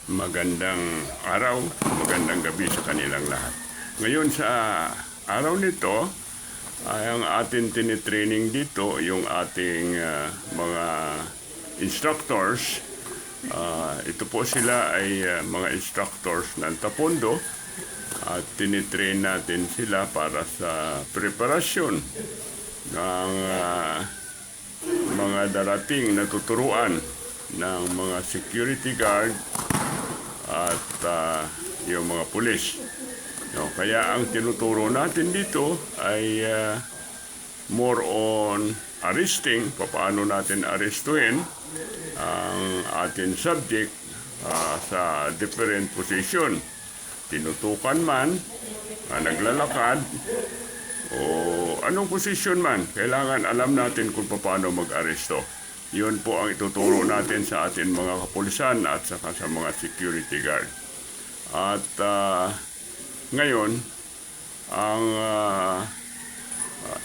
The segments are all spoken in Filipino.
Magandang araw, magandang gabi sa kanilang lahat. Ngayon sa araw nito, ay ang ating tinitraining dito, yung ating mga instructors. Ito po sila ay mga instructors ng Taekwondo at tinitrain natin sila para sa preparasyon ng mga darating na tuturuan ng mga security guard at yung mga pulis. No, kaya ang tinuturo natin dito ay more on arresting, paano natin arestuhin ang ating subject sa different position. Tinutukan man, naglalakad, o anong posisyon man, kailangan alam natin kung paano mag-aresto. Yun po ang ituturo natin sa ating mga kapulisan at saka sa mga security guard. At ngayon, ang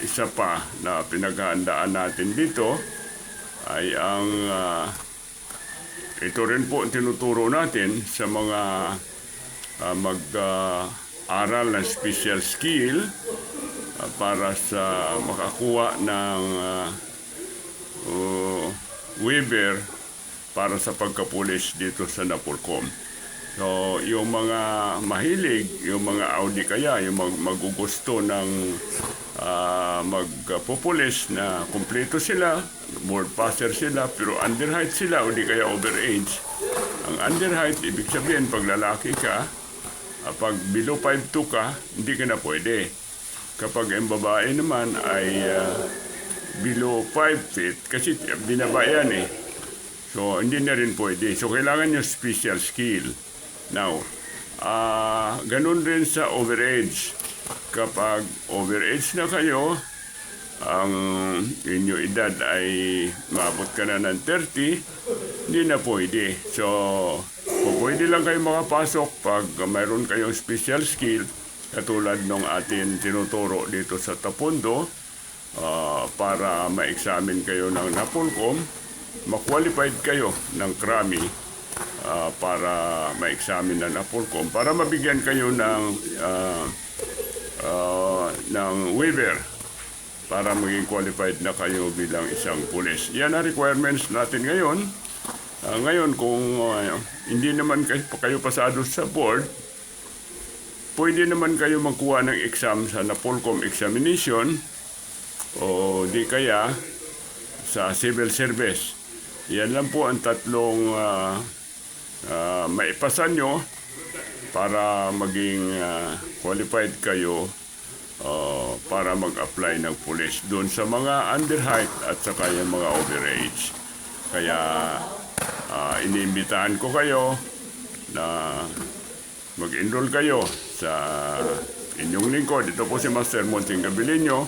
isa pa na pinaghahandaan natin dito ay ang ito rin po ang tinuturo natin sa mga mag-aral ng special skill para sa makakuha ng waiver para sa pagkapulis dito sa Napolcom. So, yung mga mahilig, yung mga Audi kaya, yung magugusto ng magpupulis na kumpleto sila, board passer sila, pero underheight sila o di kaya overage. Ang underheight, ibig sabihin, pag lalaki ka, pag below 5'2" ka, hindi ka na pwede. Kapag ang babae naman ay below 5 feet, kasi binaba yan eh. So, hindi na rin pwede. So, kailangan yung special skill. Now, ganun rin sa overage. Kapag overage na kayo, ang inyo edad ay maabot ka na ng 30, hindi na pwede. So, pwede lang kayo makapasok pag mayroon kayong special skill, katulad ng atin tinuturo dito sa Taekwondo, para ma-examine kayo ng Napolcom, ma-qualified kayo ng CRAMI para ma-examine ng Napolcom, para mabigyan kayo ng waiver para maging qualified na kayo bilang isang pulis. Yan ang requirements natin ngayon. Ngayon, kung hindi naman kayo pasado sa board, pwede naman kayo magkuha ng exam sa Napolcom examination o di kaya sa civil service. Yan lang po ang tatlong maipasan nyo para maging qualified kayo para mag-apply ng police doon sa mga underheight at saka yung mga overage. Kaya iniimbitahan ko kayo na mag-enroll kayo sa inyong lingkod. Ito po si Master Monting Gabilinho.